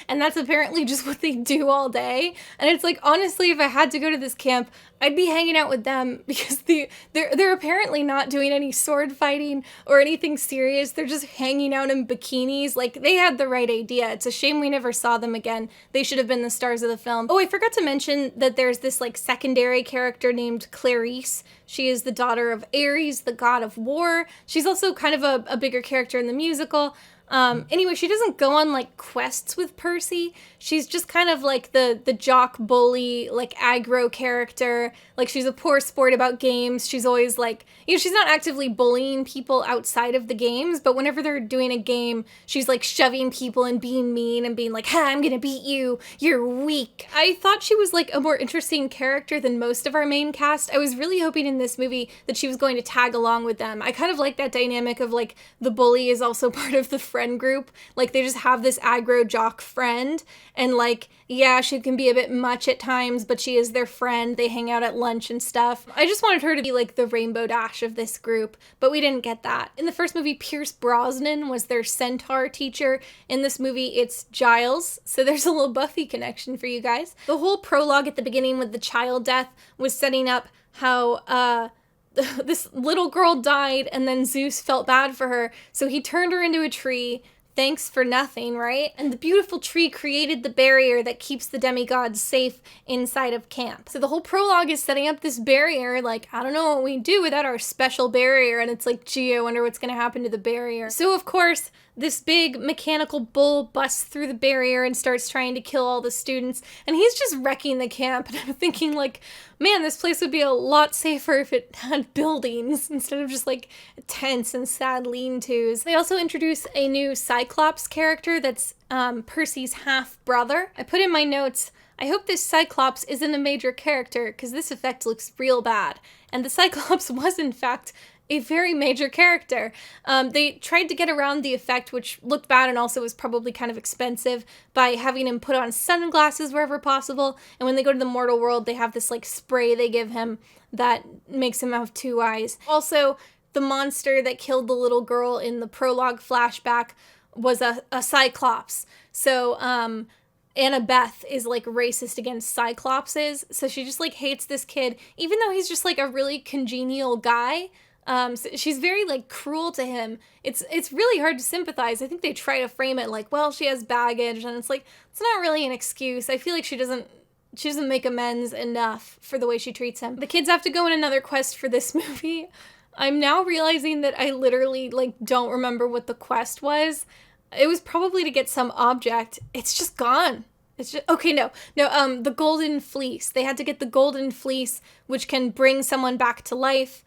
And that's apparently just what they do all day. And it's like, honestly, if I had to go to this camp, I'd be hanging out with them because they're apparently not doing any sword fighting or anything serious. They're just hanging out in bikinis. Like, they had the right idea. It's a shame we never saw them again. They should have been the stars of the film. Oh, I forgot to mention that there's this like secondary character named Clarice. She is the daughter of Ares, the god of war. She's also kind of a bigger character in the musical. Anyway, she doesn't go on like quests with Percy. She's just kind of like the jock bully, like aggro character. Like, she's a poor sport about games. She's always like, you know, she's not actively bullying people outside of the games, but whenever they're doing a game, she's like shoving people and being mean and being like, ha, I'm gonna beat you. You're weak. I thought she was like a more interesting character than most of our main cast. I was really hoping in this movie that she was going to tag along with them. I kind of like that dynamic of like the bully is also part of the friend group. Like, they just have this aggro jock friend, and like, yeah, she can be a bit much at times, but she is their friend. They hang out at lunch and stuff. I just wanted her to be like the Rainbow Dash of this group, but we didn't get that. In the first movie, Pierce Brosnan was their centaur teacher. In this movie, it's Giles. So there's a little Buffy connection for you guys. The whole prologue at the beginning with the child death was setting up how this little girl died and then Zeus felt bad for her, so he turned her into a tree. Thanks for nothing, right? And the beautiful tree created the barrier that keeps the demigods safe inside of camp. So the whole prologue is setting up this barrier, like, I don't know what we do without our special barrier, and it's like, gee, I wonder what's gonna happen to the barrier. So of course, this big mechanical bull busts through the barrier and starts trying to kill all the students, and he's just wrecking the camp, and I'm thinking like, man, this place would be a lot safer if it had buildings instead of just like tents and sad lean-tos. They also introduce a new Cyclops character that's Percy's half-brother. I put in my notes, I hope this Cyclops isn't a major character because this effect looks real bad. And the Cyclops was in fact a very major character. They tried to get around the effect, which looked bad and also was probably kind of expensive, by having him put on sunglasses wherever possible. And when they go to the mortal world, they have this like spray they give him that makes him have two eyes. Also, the monster that killed the little girl in the prologue flashback was a Cyclops. So, Annabeth is like racist against Cyclopses. So she just like hates this kid, even though he's just like a really congenial guy. So she's very like cruel to him. It's really hard to sympathize. I think they try to frame it like, well, she has baggage, and it's like, it's not really an excuse. I feel like she doesn't make amends enough for the way she treats him. The kids have to go on another quest for this movie. I'm now realizing that I literally like don't remember what the quest was. It was probably to get some object. It's just gone. It's just, okay, no, the golden fleece. They had to get the golden fleece, which can bring someone back to life.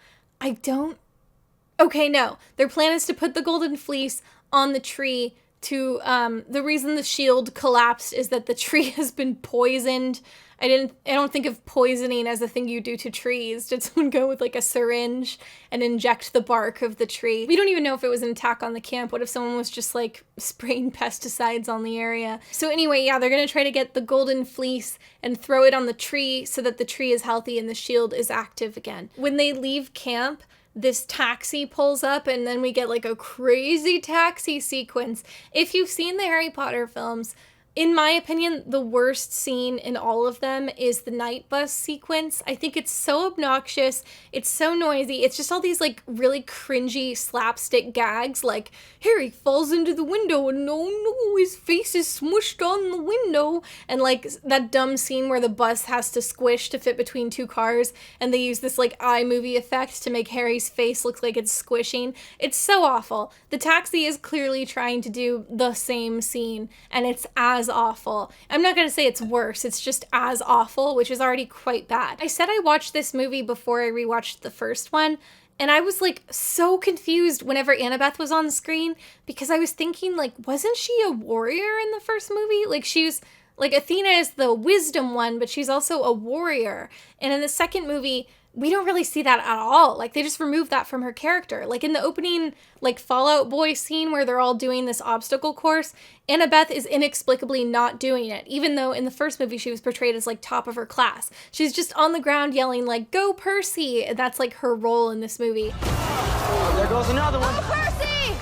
Okay, no. Their plan is to put the golden fleece on the tree to, the reason the shield collapsed is that the tree has been poisoned. I don't think of poisoning as a thing you do to trees. Did someone go with like a syringe and inject the bark of the tree? We don't even know if it was an attack on the camp. What if someone was just like spraying pesticides on the area? So anyway, yeah, they're gonna try to get the golden fleece and throw it on the tree so that the tree is healthy and the shield is active again. When they leave camp, this taxi pulls up and then we get like a crazy taxi sequence. If you've seen the Harry Potter films, in my opinion, the worst scene in all of them is the night bus sequence. I think it's so obnoxious. It's so noisy. It's just all these like really cringy slapstick gags, like Harry falls into the window and no, his face is smushed on the window. And like that dumb scene where the bus has to squish to fit between two cars and they use this like iMovie effect to make Harry's face look like it's squishing. It's so awful. The taxi is clearly trying to do the same scene and it's as awful. I'm not gonna say it's worse, it's just as awful, which is already quite bad. I said I watched this movie before I rewatched the first one, and I was like so confused whenever Annabeth was on screen because I was thinking like, wasn't she a warrior in the first movie? Like she was, like Athena is the wisdom one, but she's also a warrior. And in the second movie, we don't really see that at all. Like they just removed that from her character. Like in the opening, like Fallout Boy scene where they're all doing this obstacle course, Annabeth is inexplicably not doing it, even though in the first movie she was portrayed as like top of her class. She's just on the ground yelling like, "Go Percy!" And that's like her role in this movie. Oh, there goes another one. Oh, Percy!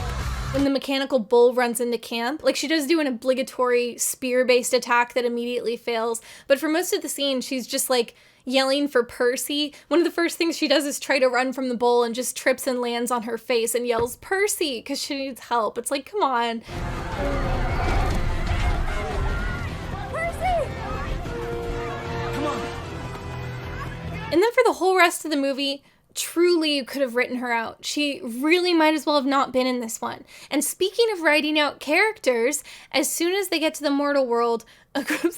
When the mechanical bull runs into camp, like she does do an obligatory spear-based attack that immediately fails, but for most of the scene, she's just like yelling for Percy. One of the first things she does is try to run from the bull and just trips and lands on her face and yells, "Percy!" because she needs help. It's like, come on. Percy! Come on. And then for the whole rest of the movie, truly you could have written her out. She really might as well have not been in this one. And speaking of writing out characters, as soon as they get to the mortal world,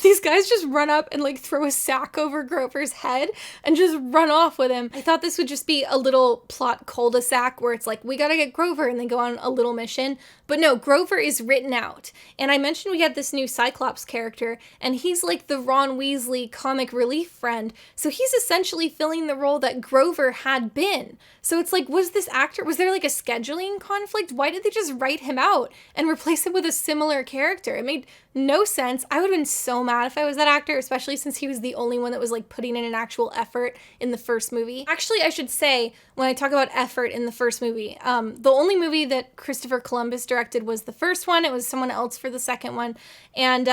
these guys just run up and like throw a sack over Grover's head and just run off with him. I thought this would just be a little plot cul-de-sac where it's like, we gotta get Grover and then go on a little mission. But no, Grover is written out. And I mentioned we had this new Cyclops character and he's like the Ron Weasley comic relief friend. So he's essentially filling the role that Grover had been. So it's like, was there like a scheduling conflict? Why did they just write him out and replace him with a similar character? It made no sense. I would have been so mad if I was that actor, especially since he was the only one that was like putting in an actual effort in the first movie. Actually, I should say, when I talk about effort in the first movie, the only movie that Christopher Columbus directed was the first one. It was someone else for the second one. And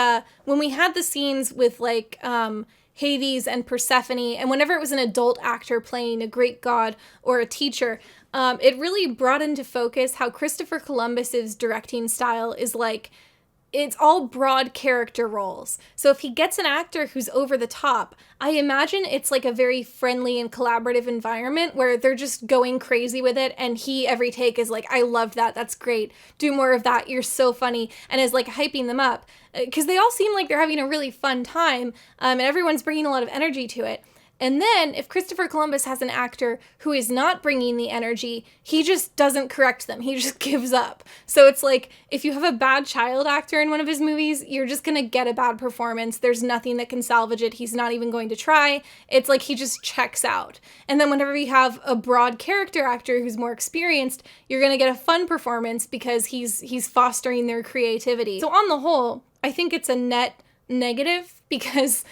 when we had the scenes with like Hades and Persephone, and whenever it was an adult actor playing a Greek god or a teacher, it really brought into focus how Christopher Columbus's directing style is like, it's all broad character roles. So if he gets an actor who's over the top, I imagine it's like a very friendly and collaborative environment where they're just going crazy with it and he every take is like, "I loved that, that's great, do more of that, you're so funny," and is like hyping them up. Because they all seem like they're having a really fun time and everyone's bringing a lot of energy to it. And then if Christopher Columbus has an actor who is not bringing the energy, he just doesn't correct them. He just gives up. So it's like, if you have a bad child actor in one of his movies, you're just going to get a bad performance. There's nothing that can salvage it. He's not even going to try. It's like he just checks out. And then whenever you have a broad character actor who's more experienced, you're going to get a fun performance because he's fostering their creativity. So on the whole, I think it's a net negative because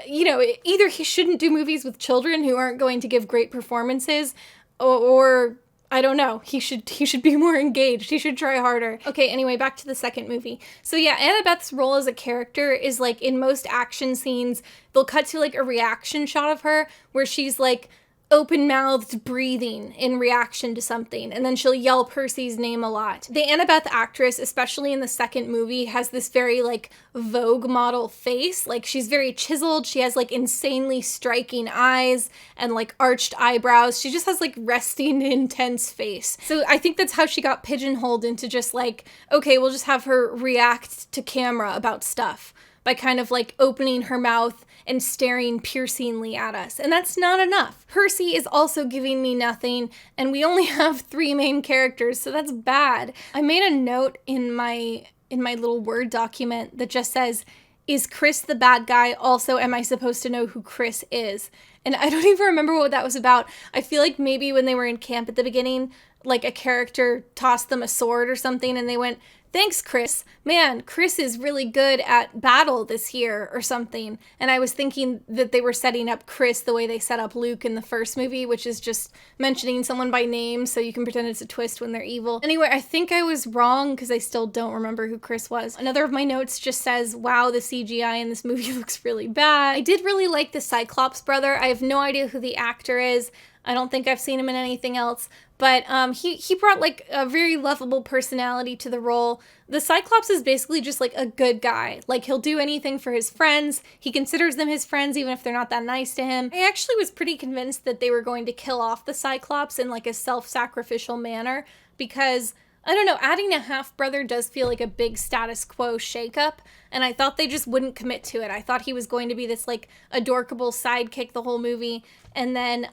either he shouldn't do movies with children who aren't going to give great performances, or I don't know, he should be more engaged. He should try harder. Okay, anyway, back to the second movie. So yeah, Annabeth's role as a character is like, in most action scenes, they'll cut to like a reaction shot of her where she's like open-mouthed breathing in reaction to something, and then she'll yell Percy's name a lot. The Annabeth actress, especially in the second movie, has this very like Vogue model face. Like she's very chiseled, she has like insanely striking eyes and like arched eyebrows. She just has like resting intense face. So I think that's how she got pigeonholed into just like, okay, we'll just have her react to camera about stuff by kind of like opening her mouth and staring piercingly at us. And that's not enough. Percy is also giving me nothing, and we only have 3 main characters, so that's bad. I made a note in my in my little Word document that just says, is Chris the bad guy? Also, am I supposed to know who Chris is? And I don't even remember what that was about. I feel like maybe when they were in camp at the beginning, like a character tossed them a sword or something and they went, thanks, Chris. Man, Chris is really good at battle this year or something. And I was thinking that they were setting up Chris the way they set up Luke in the first movie, which is just mentioning someone by name so you can pretend it's a twist when they're evil. Anyway, I think I was wrong because I still don't remember who Chris was. Another of my notes just says, wow, the CGI in this movie looks really bad. I did really like the Cyclops brother. I have no idea who the actor is. I don't think I've seen him in anything else, but he brought like a very lovable personality to the role. The Cyclops is basically just like a good guy. Like he'll do anything for his friends. He considers them his friends even if they're not that nice to him. I actually was pretty convinced that they were going to kill off the Cyclops in like a self-sacrificial manner because I don't know, adding a half-brother does feel like a big status quo shakeup, and I thought they just wouldn't commit to it. I thought he was going to be this, like, adorkable sidekick the whole movie, and then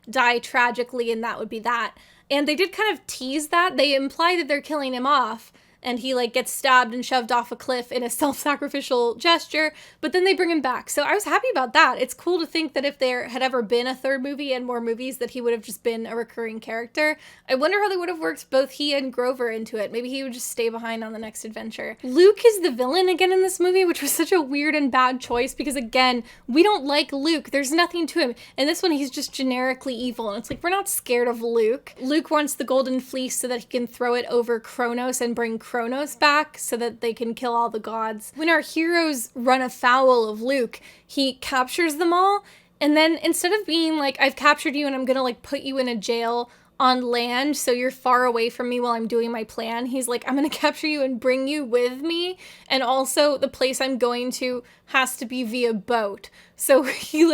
die tragically, and that would be that. And they did kind of tease that. They imply that they're killing him off, and he, like, gets stabbed and shoved off a cliff in a self-sacrificial gesture, but then they bring him back. So I was happy about that. It's cool to think that if there had ever been a third movie and more movies that he would have just been a recurring character. I wonder how they would have worked both he and Grover into it. Maybe he would just stay behind on the next adventure. Luke is the villain again in this movie, which was such a weird and bad choice because, again, we don't like Luke. There's nothing to him. In this one, he's just generically evil, and it's like, we're not scared of Luke. Luke wants the Golden Fleece so that he can throw it over Kronos and bring Kronos back so that they can kill all the gods. When our heroes run afoul of Luke, he captures them all, and then instead of being like, I've captured you and I'm gonna like put you in a jail on land so you're far away from me while I'm doing my plan, he's like, I'm gonna capture you and bring you with me, and also the place I'm going to has to be via boat. So he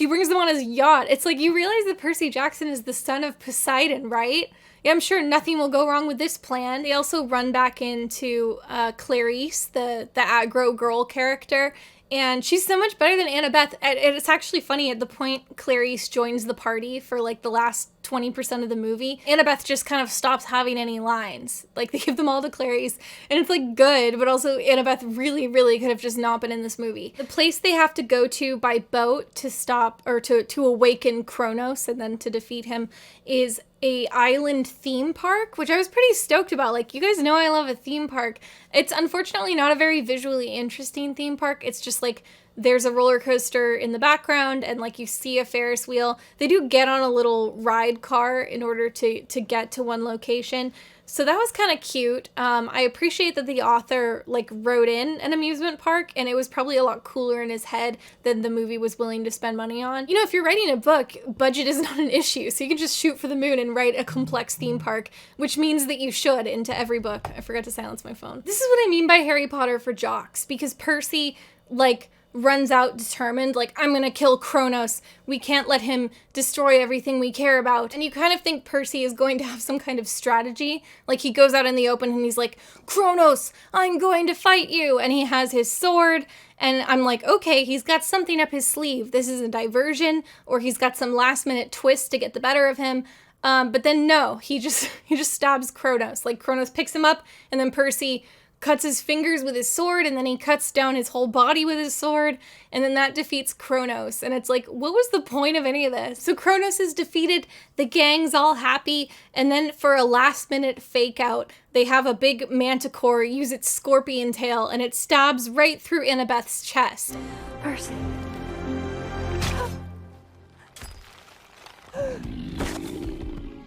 brings them on his yacht. It's like, you realize that Percy Jackson is the son of Poseidon, right? Yeah, I'm sure nothing will go wrong with this plan. They also run back into Clarice, the aggro girl character, and she's so much better than Annabeth. And it's actually funny, at the point Clarice joins the party for like the last 20% of the movie, Annabeth just kind of stops having any lines. Like, they give them all to Clarice, and it's like good, but also Annabeth really, really could have just not been in this movie. The place they have to go to by boat to stop, or to awaken Kronos and then to defeat him, is a island theme park, which I was pretty stoked about. Like, you guys know I love a theme park. It's unfortunately not a very visually interesting theme park. It's just like, there's a roller coaster in the background and like you see a Ferris wheel. They do get on a little ride car in order to get to one location. So that was kind of cute. I appreciate that the author like wrote in an amusement park, and it was probably a lot cooler in his head than the movie was willing to spend money on. You know, if you're writing a book, budget is not an issue. So you can just shoot for the moon and write a complex theme park, which means that you should into every book. I forgot to silence my phone. This is what I mean by Harry Potter for jocks, because Percy, like, runs out determined, like, I'm gonna kill Kronos. We can't let him destroy everything we care about. And you kind of think Percy is going to have some kind of strategy. Like, he goes out in the open and he's like, Kronos, I'm going to fight you. And he has his sword. And I'm like, okay, he's got something up his sleeve. This is a diversion, or he's got some last minute twist to get the better of him. But then no, he just stabs Kronos. Like, Kronos picks him up, and then Percy cuts his fingers with his sword, and then he cuts down his whole body with his sword, and then that defeats Kronos. And it's like, what was the point of any of this? So Kronos is defeated, the gang's all happy, and then for a last minute fake out, they have a big manticore use its scorpion tail, and it stabs right through Annabeth's chest. Percy.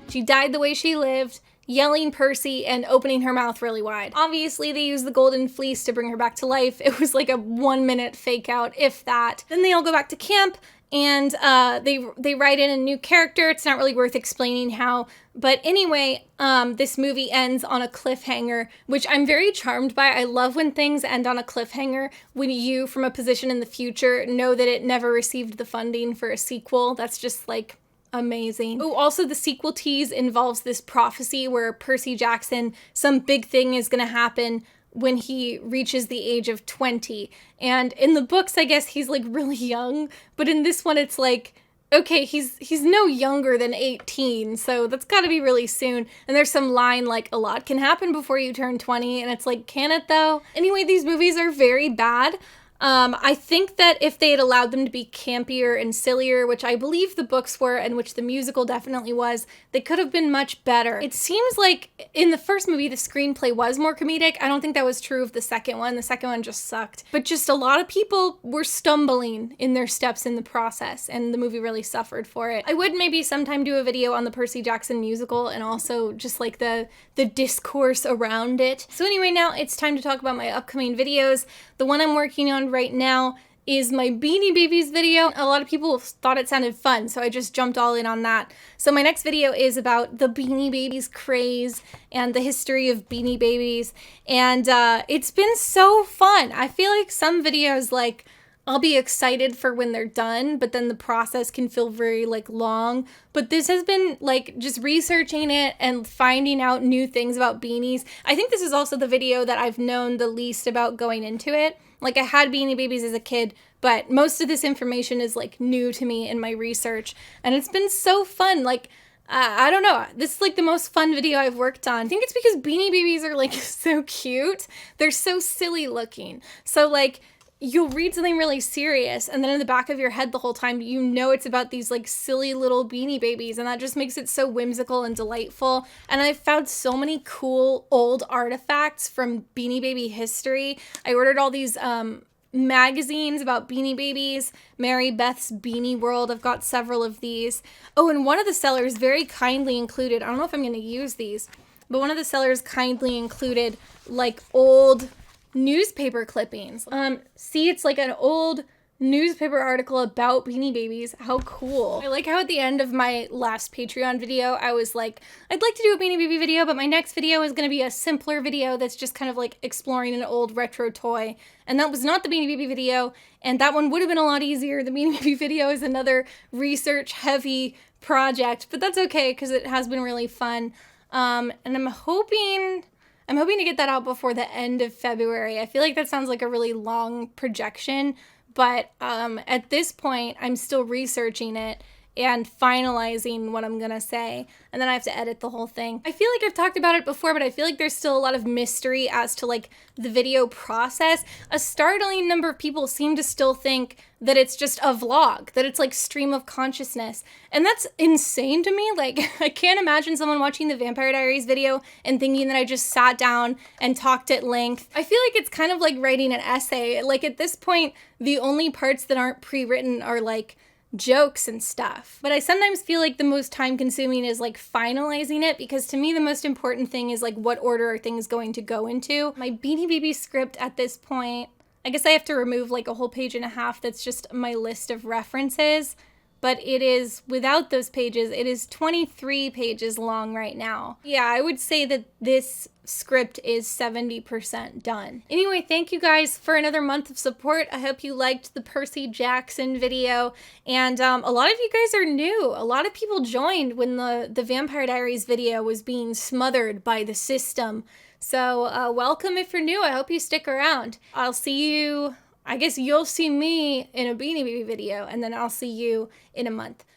She died the way she lived, yelling Percy and opening her mouth really wide. Obviously, they used the Golden Fleece to bring her back to life. It was like a 1 minute fake out, if that. Then they all go back to camp, and they write in a new character. It's not really worth explaining how. But anyway, this movie ends on a cliffhanger, which I'm very charmed by. I love when things end on a cliffhanger, when you, from a position in the future, know that it never received the funding for a sequel. That's just like amazing. Oh, also the sequel tease involves this prophecy where Percy Jackson, some big thing is gonna happen when he reaches the age of 20. And in the books, I guess he's like really young, but in this one it's like okay, he's no younger than 18, so that's gotta be really soon. And there's some line like, a lot can happen before you turn 20, and it's like, can it though? Anyway, these movies are very bad. I think that if they had allowed them to be campier and sillier, which I believe the books were and which the musical definitely was, they could have been much better. It seems like in the first movie, the screenplay was more comedic. I don't think that was true of the second one. The second one just sucked. But just a lot of people were stumbling in their steps in the process, and the movie really suffered for it. I would maybe sometime do a video on the Percy Jackson musical and also just like the discourse around it. So anyway, now it's time to talk about my upcoming videos. The one I'm working on right now is my Beanie Babies video. A lot of people thought it sounded fun, so I just jumped all in on that. So my next video is about the Beanie Babies craze and the history of Beanie Babies, and it's been so fun. I feel like some videos, like, I'll be excited for when they're done, but then the process can feel very like long. But this has been like just researching it and finding out new things about beanies. I think this is also the video that I've known the least about going into it. Like, I had Beanie Babies as a kid, but most of this information is like new to me in my research, and it's been so fun. Like, I don't know, this is like the most fun video I've worked on. I think it's because Beanie Babies are like so cute. They're so silly looking. So like, you'll read something really serious, and then in the back of your head the whole time, you know it's about these like silly little Beanie Babies, and that just makes it so whimsical and delightful. And I've found so many cool old artifacts from Beanie Baby history. I ordered all these magazines about Beanie Babies, Mary Beth's Beanie World. I've got several of these. Oh, and one of the sellers very kindly included, I don't know if I'm going to use these, but one of the sellers kindly included like old newspaper clippings. See, it's like an old newspaper article about Beanie Babies. How cool. I like how at the end of my last Patreon video, I was like, I'd like to do a Beanie Baby video, but my next video is going to be a simpler video that's just kind of like exploring an old retro toy. And that was not the Beanie Baby video, and that one would have been a lot easier. The Beanie Baby video is another research heavy project, but that's okay because it has been really fun. And I'm hoping to get that out before the end of February. I feel like that sounds like a really long projection, but at this point, I'm still researching it and finalizing what I'm gonna say, and then I have to edit the whole thing. I feel like I've talked about it before, but I feel like there's still a lot of mystery as to like the video process. A startling number of people seem to still think that it's just a vlog, that it's like stream of consciousness, and that's insane to me. Like, I can't imagine someone watching the Vampire Diaries video and thinking that I just sat down and talked at length. I feel like it's kind of like writing an essay. Like, at this point, the only parts that aren't pre-written are like jokes and stuff. But I sometimes feel like the most time consuming is like finalizing it, because to me the most important thing is like, what order are things going to go into. My Beanie Baby script at this point, I guess I have to remove like a whole page and a half that's just my list of references, but it is, without those pages, it is 23 pages long right now. Yeah, I would say that this script is 70% done. Anyway, thank you guys for another month of support. I hope you liked the Percy Jackson video, and a lot of you guys are new. A lot of people joined when the Vampire Diaries video was being smothered by the system. So welcome if you're new. I hope you stick around. I'll see you, I guess you'll see me in a Beanie Baby video, and then I'll see you in a month.